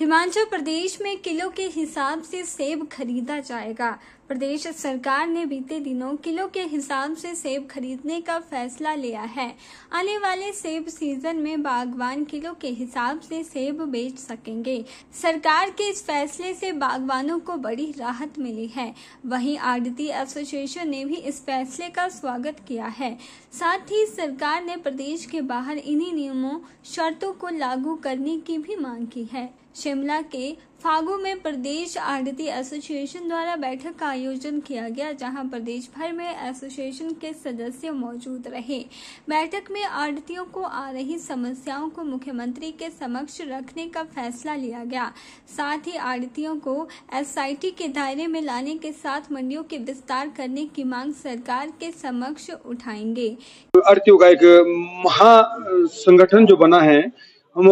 हिमाचल प्रदेश में किलो के हिसाब से सेब खरीदा जाएगा। प्रदेश सरकार ने बीते दिनों किलो के हिसाब से सेब खरीदने का फैसला लिया है। आने वाले सेब सीजन में बागवान किलो के हिसाब से सेब बेच सकेंगे। सरकार के इस फैसले से बागवानों को बड़ी राहत मिली है। वहीं आढ़ती एसोसिएशन ने भी इस फैसले का स्वागत किया है। साथ ही सरकार ने प्रदेश के बाहर इन्हीं नियमों शर्तों को लागू करने की भी मांग की है। शिमला के फागू में प्रदेश आढ़ती एसोसिएशन द्वारा बैठक का आयोजन किया गया, जहां प्रदेश भर में एसोसिएशन के सदस्य मौजूद रहे। बैठक में आढ़तियों को आ रही समस्याओं को मुख्यमंत्री के समक्ष रखने का फैसला लिया गया। साथ ही आढ़तियों को एसआईटी के दायरे में लाने के साथ मंडियों के विस्तार करने की मांग सरकार के समक्ष उठाएंगे। आढ़तियों का एक महासंगठन जो बना है, हम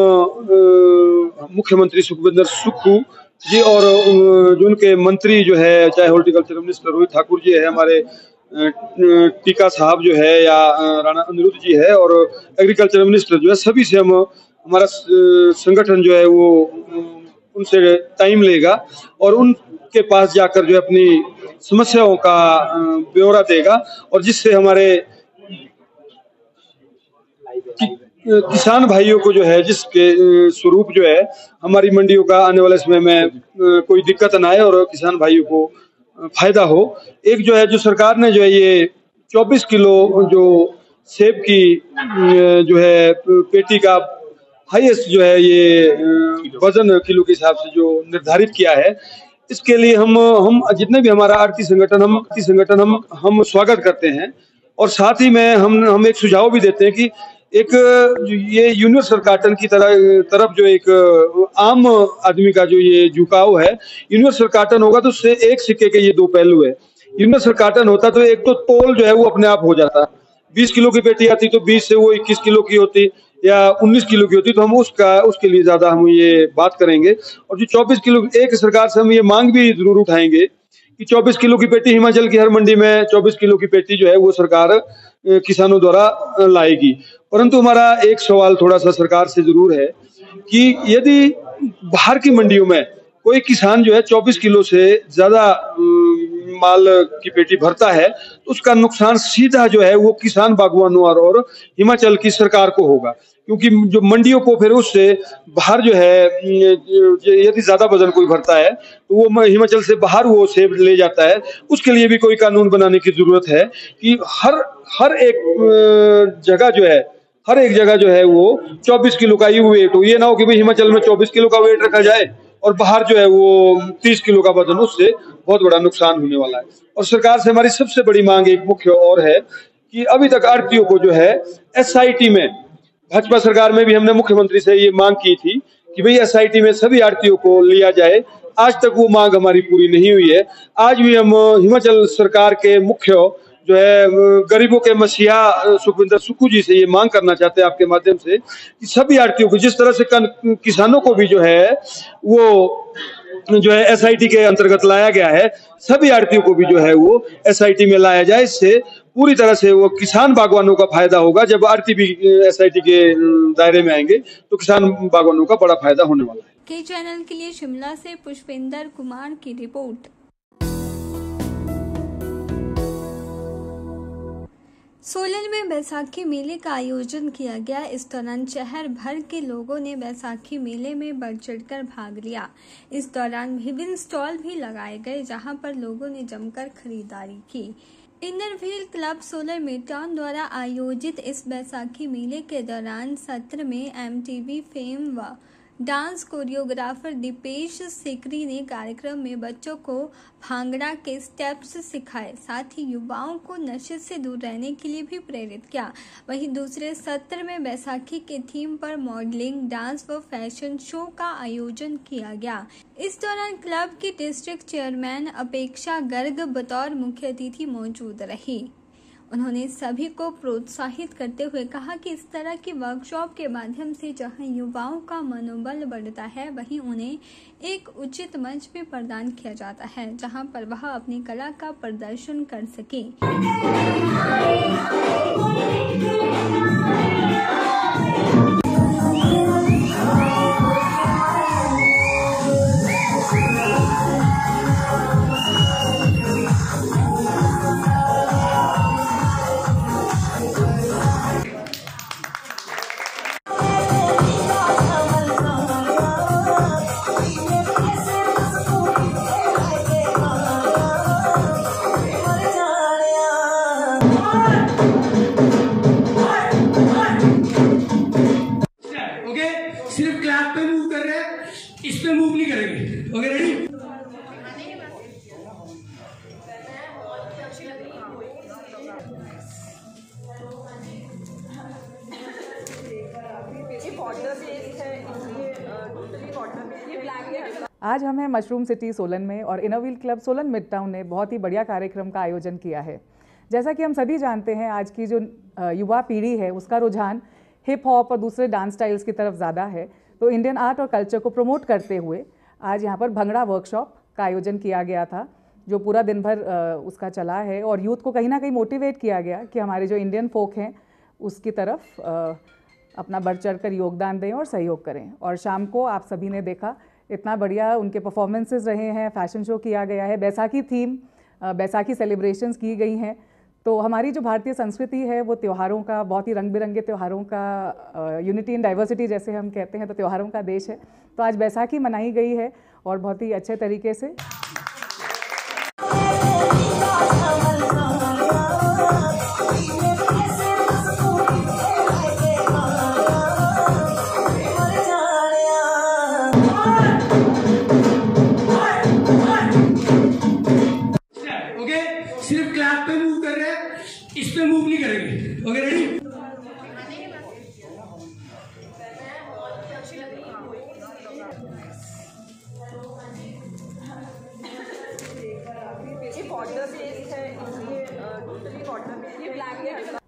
मुख्यमंत्री सुखविंदर सुक्खू जी और जो उनके मंत्री जो है, चाहे हॉर्टिकल्चर मिनिस्टर रोहित ठाकुर जी है, हमारे टीका साहब जो है, या राणा अनिरुद्ध जी है, और एग्रीकल्चर मिनिस्टर जो है, सभी से हम हमारा संगठन जो है वो उनसे टाइम लेगा और उनके पास जाकर जो है अपनी समस्याओं का ब्यौरा देगा, और जिससे हमारे किसान भाइयों को जो है, जिसके स्वरूप जो है हमारी मंडियों का आने वाले समय में कोई दिक्कत ना आए और किसान भाइयों को फायदा हो। एक जो है, जो सरकार ने जो है ये 24 किलो जो सेब की जो है पेटी का हाईएस्ट जो है ये वजन किलो के हिसाब से जो निर्धारित किया है, इसके लिए हम जितने भी हमारा आढ़ती संगठन हम स्वागत करते हैं। और साथ ही में हम एक सुझाव भी देते हैं कि एक ये यूनिवर्सल कार्टन की तरफ जो एक आम आदमी का जो ये झुकाव है, यूनिवर्सल कार्टन होगा तो उससे एक सिक्के के ये दो पहलू है। यूनिवर्सल कार्टन होता तो एक तो तोल जो है वो अपने आप हो जाता, 20 किलो की पेटी आती तो 20 से वो 21 किलो की होती या 19 किलो की होती, तो हम उसके लिए ज्यादा हम ये बात करेंगे। और जो 24 किलो, एक सरकार से हम ये मांग भी जरूर उठाएंगे कि 24 किलो की पेटी हिमाचल की हर मंडी में 24 किलो की पेटी जो है वो सरकार किसानों द्वारा लाएगी। परंतु हमारा एक सवाल थोड़ा सा सरकार से जरूर है कि यदि बाहर की मंडियों में कोई किसान जो है 24 किलो से ज्यादा माल की पेटी भरता है, तो उसका नुकसान सीधा जो है वो किसान बागवानों और हिमाचल की सरकार को होगा, क्योंकि जो मंडियों को फिर उससे बाहर जो है यदि ज्यादा वजन कोई भरता है तो वो हिमाचल से बाहर वो सेब ले जाता है। उसके लिए भी कोई कानून बनाने की जरूरत है कि हर एक जगह जो है वो 24 किलो का ही वेट हो। ये ना हो कि भाई हिमाचल में 24 किलो का वेट रखा जाए और बाहर जो है वो 30 किलो का वजन, उससे बहुत बड़ा नुकसान होने वाला है। और सरकार से हमारी सबसे बड़ी मांग एक मुख्य और है कि अभी तक आढ़तियों को जो है एसआईटी में, भाजपा सरकार में भी हमने मुख्यमंत्री से ये मांग की थी कि भाई एसआईटी में सभी आढ़तियों को लिया जाए। आज तक वो मांग हमारी पूरी नहीं हुई है। आज भी हम हिमाचल सरकार के मुख्य जो है गरीबों के मसीहा सुखविंदर सुक्खू जी से ये मांग करना चाहते हैं आपके माध्यम से कि सभी आढ़तियों को, जिस तरह से किसानों को भी जो है वो जो है एसआईटी के अंतर्गत लाया गया है, सभी आढ़तियों को भी जो है वो एसआईटी में लाया जाए। इससे पूरी तरह से वो किसान बागवानों का फायदा होगा। जब आढ़ती भी एसआईटी के दायरे में आएंगे तो किसान बागवानों का बड़ा फायदा होने वाला है। के चैनल के लिए शिमला से पुष्पेंद्र कुमार की रिपोर्ट। सोलन में बैसाखी मेले का आयोजन किया गया। इस दौरान शहर भर के लोगों ने बैसाखी मेले में बढ़ चढ़कर भाग लिया। इस दौरान विभिन्न स्टॉल भी लगाए गए, जहां पर लोगों ने जमकर खरीदारी की। इनरव्हील क्लब सोलन मेटाउन द्वारा आयोजित इस बैसाखी मेले के दौरान सत्र में एमटीवी फेम व डांस कोरियोग्राफर दीपेश सिकरी ने कार्यक्रम में बच्चों को भांगड़ा के स्टेप्स सिखाए, साथ ही युवाओं को नशे से दूर रहने के लिए भी प्रेरित किया। वहीं दूसरे सत्र में बैसाखी के थीम पर मॉडलिंग, डांस व फैशन शो का आयोजन किया गया। इस दौरान क्लब की डिस्ट्रिक्ट चेयरमैन अपेक्षा गर्ग बतौर मुख्य अतिथि मौजूद रही। उन्होंने सभी को प्रोत्साहित करते हुए कहा कि इस तरह की वर्कशॉप के माध्यम से जहां युवाओं का मनोबल बढ़ता है, वहीं उन्हें एक उचित मंच भी प्रदान किया जाता है, जहां पर वह अपनी कला का प्रदर्शन कर सके। Okay ready. आज हम हैं मशरूम सिटी सोलन में और इनोव्हील क्लब सोलन मिड टाउन ने बहुत ही बढ़िया कार्यक्रम का आयोजन किया है। जैसा कि हम सभी जानते हैं, आज की जो युवा पीढ़ी है उसका रुझान हिप हॉप और दूसरे डांस स्टाइल्स की तरफ ज़्यादा है। तो इंडियन आर्ट और कल्चर को प्रमोट करते हुए आज यहाँ पर भंगड़ा वर्कशॉप का आयोजन किया गया था, जो पूरा दिन भर उसका चला है और यूथ को कहीं ना कहीं मोटिवेट किया गया कि हमारे जो इंडियन फोक हैं उसकी तरफ अपना बढ़ चढ़ कर योगदान दें और सहयोग करें। और शाम को आप सभी ने देखा, इतना बढ़िया उनके परफॉर्मेंसेस रहे हैं, फैशन शो किया गया है, बैसाखी थीम बैसाखी सेलिब्रेशंस की गई हैं। तो हमारी जो भारतीय संस्कृति है वो त्योहारों का, बहुत ही रंग बिरंगे त्योहारों का, यूनिटी इन डाइवर्सिटी जैसे हम कहते हैं, तो त्योहारों का देश है। तो आज बैसाखी मनाई गई है और बहुत ही अच्छे तरीके से। सिर्फ क्लैप पे मूव कर रहे हैं, इस पे मूव नहीं करेंगे। Okay ready.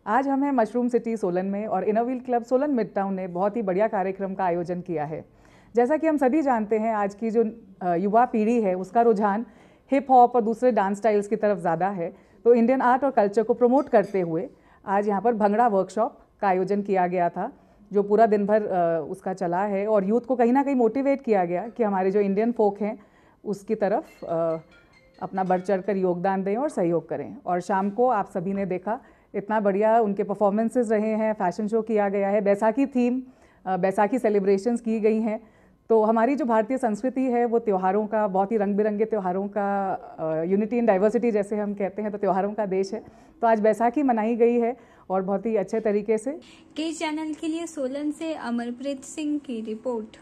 आज हम हैं मशरूम सिटी सोलन में और इनोव्हील क्लब सोलन मिड टाउन ने बहुत ही बढ़िया कार्यक्रम का आयोजन किया है। जैसा कि हम सभी जानते हैं, आज की जो युवा पीढ़ी है उसका रुझान हिप हॉप और दूसरे डांस स्टाइल्स की तरफ ज़्यादा है। तो इंडियन आर्ट और कल्चर को प्रमोट करते हुए आज यहाँ पर भंगड़ा वर्कशॉप का आयोजन किया गया था, जो पूरा दिन भर उसका चला है और यूथ को कहीं ना कहीं मोटिवेट किया गया कि हमारे जो इंडियन फोक हैं उसकी तरफ अपना बढ़ चढ़ कर योगदान दें और सहयोग करें। और शाम को आप सभी ने देखा, इतना बढ़िया उनके परफॉर्मेंसेस रहे हैं, फैशन शो किया गया है, बैसाखी थीम बैसाखी सेलिब्रेशंस की गई हैं। तो हमारी जो भारतीय संस्कृति है वो त्योहारों का, बहुत ही रंग बिरंगे त्योहारों का, यूनिटी इन डाइवर्सिटी जैसे हम कहते हैं, तो त्योहारों का देश है। तो आज बैसाखी मनाई गई है और बहुत ही अच्छे तरीके से। के चैनल के लिए सोलन से अमरप्रीत सिंह की रिपोर्ट।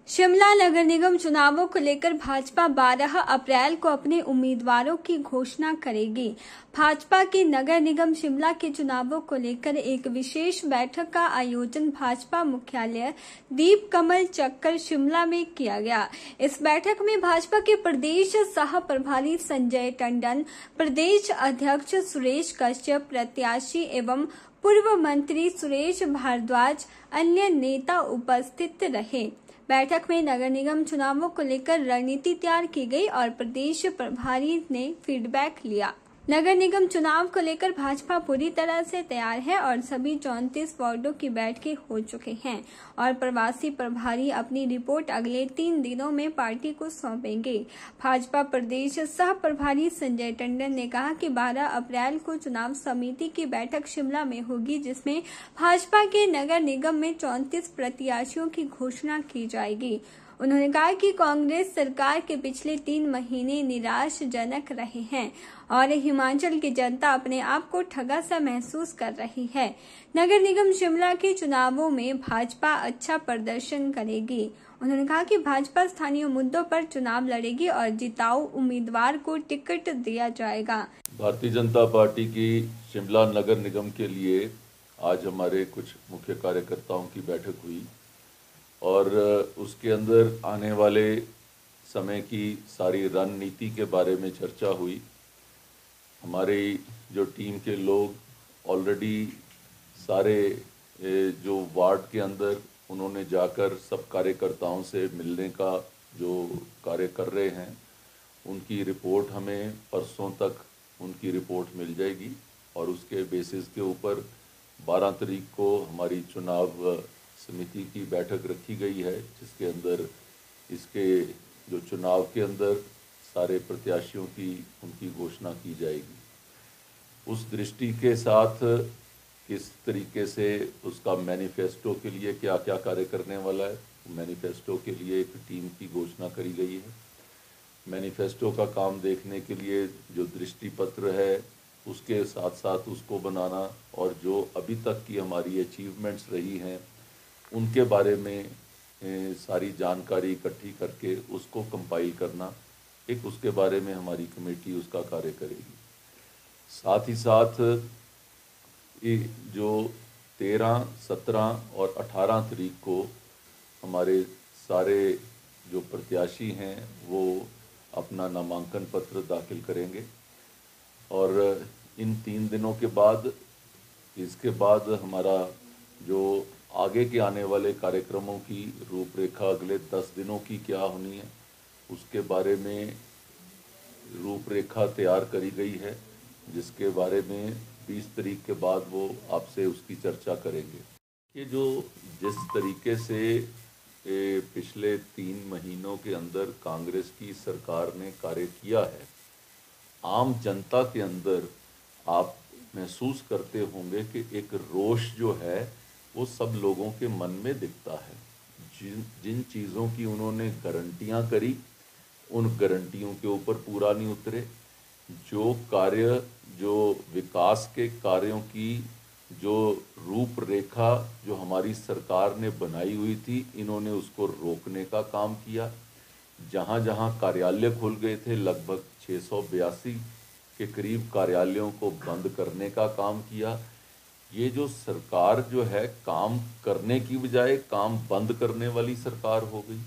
शिमला नगर निगम चुनावों को लेकर भाजपा 12 अप्रैल को अपने उम्मीदवारों की घोषणा करेगी। भाजपा की नगर निगम शिमला के चुनावों को लेकर एक विशेष बैठक का आयोजन भाजपा मुख्यालय दीप कमल चक्कर शिमला में किया गया। इस बैठक में भाजपा के प्रदेश सह प्रभारी संजय टंडन, प्रदेश अध्यक्ष सुरेश कश्यप, प्रत्याशी एवं पूर्व मंत्री सुरेश भारद्वाज, अन्य नेता उपस्थित रहे। बैठक में नगर निगम चुनावों को लेकर रणनीति तैयार की गई और प्रदेश प्रभारी ने फीडबैक लिया। नगर निगम चुनाव को लेकर भाजपा पूरी तरह से तैयार है और सभी 34 वार्डों की बैठकें हो चुके हैं और प्रवासी प्रभारी अपनी रिपोर्ट अगले 3 दिनों में पार्टी को सौंपेंगे। भाजपा प्रदेश सह प्रभारी संजय टंडन ने कहा कि 12 अप्रैल को चुनाव समिति की बैठक शिमला में होगी, जिसमें भाजपा के नगर निगम में 34 प्रत्याशियों की घोषणा की जाएगी। उन्होंने कहा कि कांग्रेस सरकार के पिछले 3 महीने निराशाजनक रहे हैं और हिमाचल की जनता अपने आप को ठगा सा महसूस कर रही है। नगर निगम शिमला के चुनावों में भाजपा अच्छा प्रदर्शन करेगी। उन्होंने कहा कि भाजपा स्थानीय मुद्दों पर चुनाव लड़ेगी और जिताऊ उम्मीदवार को टिकट दिया जाएगा। भारतीय जनता पार्टी की शिमला नगर निगम के लिए आज हमारे कुछ मुख्य कार्यकर्ताओं की बैठक हुई और उसके अंदर आने वाले समय की सारी रणनीति के बारे में चर्चा हुई। हमारी जो टीम के लोग ऑलरेडी सारे जो वार्ड के अंदर उन्होंने जाकर सब कार्यकर्ताओं से मिलने का जो कार्य कर रहे हैं, उनकी रिपोर्ट हमें परसों तक उनकी रिपोर्ट मिल जाएगी और उसके बेसिस के ऊपर 12 तारीख को हमारी चुनाव समिति की बैठक रखी गई है, जिसके अंदर इसके जो चुनाव के अंदर सारे प्रत्याशियों की उनकी घोषणा की जाएगी। उस दृष्टि के साथ किस तरीके से उसका मैनिफेस्टो के लिए क्या क्या कार्य करने वाला है, मैनिफेस्टो के लिए एक टीम की घोषणा करी गई है। मैनिफेस्टो का काम देखने के लिए जो दृष्टि पत्र है उसके साथ साथ उसको बनाना और जो अभी तक की हमारी अचीवमेंट्स रही हैं उनके बारे में सारी जानकारी इकट्ठी करके उसको कंपाइल करना, एक उसके बारे में हमारी कमेटी उसका कार्य करेगी। साथ ही साथ जो 13, 17 और 18 तारीख को हमारे सारे जो प्रत्याशी हैं वो अपना नामांकन पत्र दाखिल करेंगे और इन 3 दिनों के बाद, इसके बाद हमारा जो आगे के आने वाले कार्यक्रमों की रूपरेखा अगले 10 दिनों की क्या होनी है उसके बारे में रूपरेखा तैयार करी गई है, जिसके बारे में 20 तारीख के बाद वो आपसे उसकी चर्चा करेंगे। ये जो जिस तरीके से पिछले 3 महीनों के अंदर कांग्रेस की सरकार ने कार्य किया है, आम जनता के अंदर आप महसूस करते होंगे कि एक रोष जो है वो सब लोगों के मन में दिखता है। जिन चीज़ों की उन्होंने गारंटियां करी, उन गारंटियों के ऊपर पूरा नहीं उतरे। जो कार्य, जो विकास के कार्यों की जो रूपरेखा जो हमारी सरकार ने बनाई हुई थी, इन्होंने उसको रोकने का काम किया। जहाँ जहाँ कार्यालय खुल गए थे, लगभग 682 के करीब कार्यालयों को बंद करने का काम किया। ये जो सरकार जो है काम करने की बजाय काम बंद करने वाली सरकार हो गई।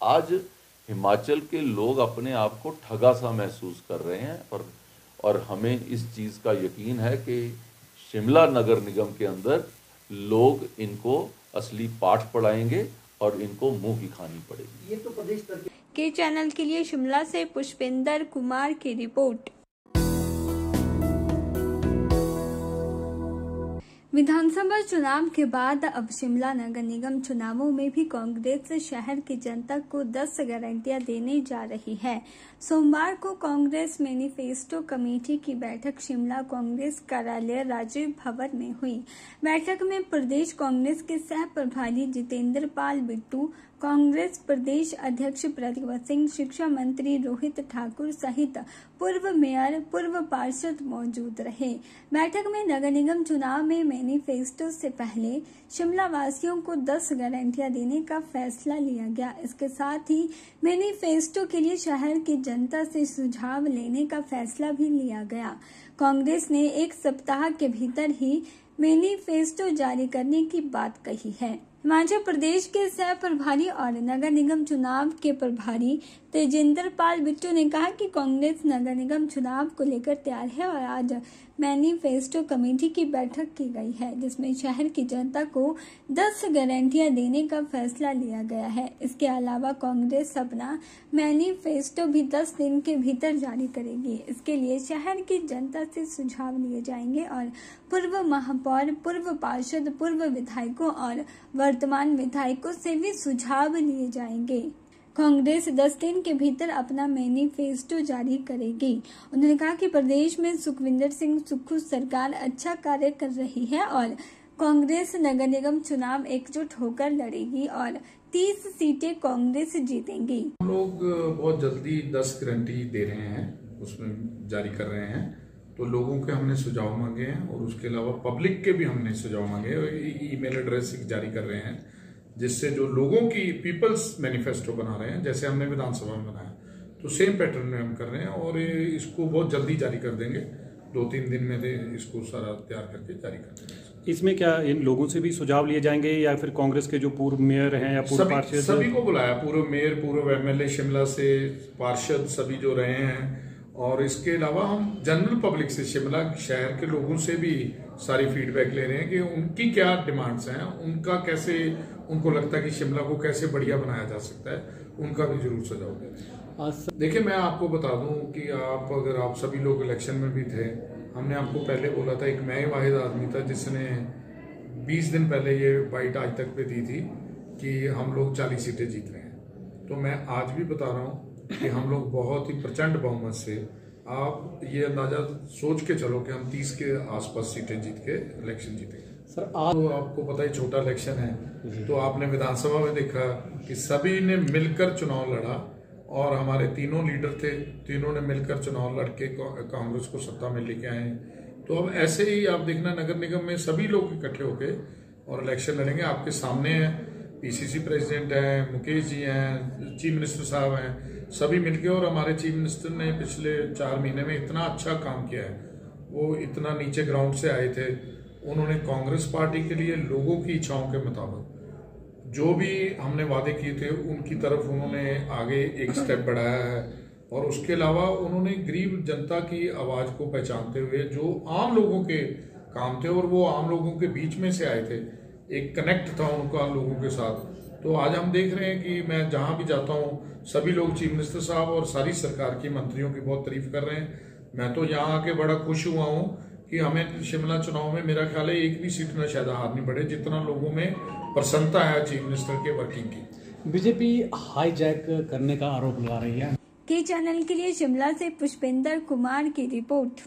आज हिमाचल के लोग अपने आप को ठगा सा महसूस कर रहे हैं और हमें इस चीज़ का यकीन है कि शिमला नगर निगम के अंदर लोग इनको असली पाठ पढ़ाएंगे और इनको मुंह की खानी पड़ेगी। ये तो प्रदेश के चैनल के लिए शिमला से पुष्पेंद्र कुमार की रिपोर्ट। विधानसभा चुनाव के बाद अब शिमला नगर निगम चुनावों में भी कांग्रेस शहर की जनता को 10 गारंटियां देने जा रही है। सोमवार को कांग्रेस मैनिफेस्टो कमेटी की बैठक शिमला कांग्रेस कार्यालय राजीव भवन में हुई। बैठक में प्रदेश कांग्रेस के सह प्रभारी जितेंद्र पाल बिट्टू, कांग्रेस प्रदेश अध्यक्ष प्रतिभा सिंह, शिक्षा मंत्री रोहित ठाकुर सहित पूर्व मेयर, पूर्व पार्षद मौजूद रहे। बैठक में नगर निगम चुनाव में मैनिफेस्टो से पहले शिमला वासियों को 10 गारंटियां देने का फैसला लिया गया। इसके साथ ही मैनिफेस्टो के लिए शहर की जनता से सुझाव लेने का फैसला भी लिया गया। कांग्रेस ने 1 सप्ताह के भीतर ही मैनिफेस्टो जारी करने की बात कही है। हिमाचल प्रदेश के सह प्रभारी और नगर निगम चुनाव के प्रभारी तेजेंद्र पाल बिट्टू ने कहा कि कांग्रेस नगर निगम चुनाव को लेकर तैयार है और आज मैनिफेस्टो कमेटी की बैठक की गई है, जिसमें शहर की जनता को 10 गारंटियां देने का फैसला लिया गया है। इसके अलावा कांग्रेस अपना मैनिफेस्टो भी 10 दिन के भीतर जारी करेगी। इसके लिए शहर की जनता से सुझाव लिए जाएंगे और पूर्व महापौर, पूर्व पार्षद, पूर्व विधायकों और वर्तमान विधायकों से भी सुझाव लिए जाएंगे। कांग्रेस 10 दिन के भीतर अपना मैनिफेस्टो जारी करेगी। उन्होंने कहा कि प्रदेश में सुखविंदर सिंह सुक्खू सरकार अच्छा कार्य कर रही है और कांग्रेस नगर निगम चुनाव एकजुट होकर लड़ेगी और 30 सीटें कांग्रेस जीतेंगी। हम लोग बहुत जल्दी 10 गारंटी दे रहे हैं, उसमें जारी कर रहे हैं। तो लोगों के हमने सुझाव मांगे हैं और उसके अलावा पब्लिक के भी हमने सुझाव मांगे और ईमेल एड्रेस जारी कर रहे हैं, जिससे जो लोगों की पीपल्स मैनिफेस्टो बना रहे हैं, जैसे हमने विधानसभा में बनाया, तो सेम पैटर्न में हम कर रहे हैं और इसको बहुत जल्दी जारी कर देंगे। 2-3 दिन में इसको सारा तैयार करके जारी कर देंगे। इसमें क्या इन लोगों से भी सुझाव लिए जाएंगे या फिर कांग्रेस के जो पूर्व मेयर हैं या पूर्व पार्षद? सभी को बुलाया, पूर्व मेयर, पूर्व एमएलए शिमला से, पार्षद सभी जो रहे हैं। और इसके अलावा हम जनरल पब्लिक से, शिमला शहर के लोगों से भी सारी फीडबैक ले रहे हैं कि उनकी क्या डिमांड्स हैं, उनका कैसे उनको लगता है कि शिमला को कैसे बढ़िया बनाया जा सकता है, उनका भी जरूर सुझाव दें। देखिए, मैं आपको बता दूं कि अगर आप सभी लोग इलेक्शन में भी थे, हमने आपको पहले बोला था, एक मैं वाहिद आदमी था जिसने 20 दिन पहले ये बाइट आज तक पे दी थी कि हम लोग 40 सीटें जीत रहे हैं। तो मैं आज भी बता रहा हूँ कि हम लोग बहुत ही प्रचंड बहुमत से, आप ये अंदाजा सोच के चलो कि हम 30 के आसपास सीटें जीत के इलेक्शन जीतेंगे। सर तो आपको पता ही छोटा इलेक्शन है, तो आपने विधानसभा में देखा कि सभी ने मिलकर चुनाव लड़ा और हमारे तीनों लीडर थे, तीनों ने मिलकर चुनाव लड़के कांग्रेस को सत्ता में लेके आए। तो अब ऐसे ही आप देखना, नगर निगम में सभी लोग इकट्ठे होके और इलेक्शन लड़ेंगे। आपके सामने है, पीसीसी प्रेसिडेंट हैं, मुकेश जी हैं, चीफ मिनिस्टर साहब हैं, सभी मिलके। और हमारे चीफ मिनिस्टर ने पिछले 4 महीने में इतना अच्छा काम किया है। वो इतना नीचे ग्राउंड से आए थे, उन्होंने कांग्रेस पार्टी के लिए लोगों की इच्छाओं के मुताबिक जो भी हमने वादे किए थे उनकी तरफ उन्होंने आगे एक स्टेप बढ़ाया है। और उसके अलावा उन्होंने गरीब जनता की आवाज को पहचानते हुए जो आम लोगों के काम थे, और वो आम लोगों के बीच में से आए थे, एक कनेक्ट था उनका लोगों के साथ। तो आज हम देख रहे हैं कि मैं जहां भी जाता हूं सभी लोग चीफ मिनिस्टर साहब और सारी सरकार की मंत्रियों की बहुत तारीफ कर रहे हैं। मैं तो यहाँ आके बड़ा खुश हुआ हूँ कि हमें शिमला चुनाव में मेरा ख्याल है एक भी सीट में शायद हारनी पड़े, जितना लोगों में प्रसन्नता है चीफ मिनिस्टर के वर्किंग की। बीजेपी हाईजैक करने का आरोप लगा रही है। के चैनल के लिए शिमला से पुष्पेंद्र कुमार की रिपोर्ट।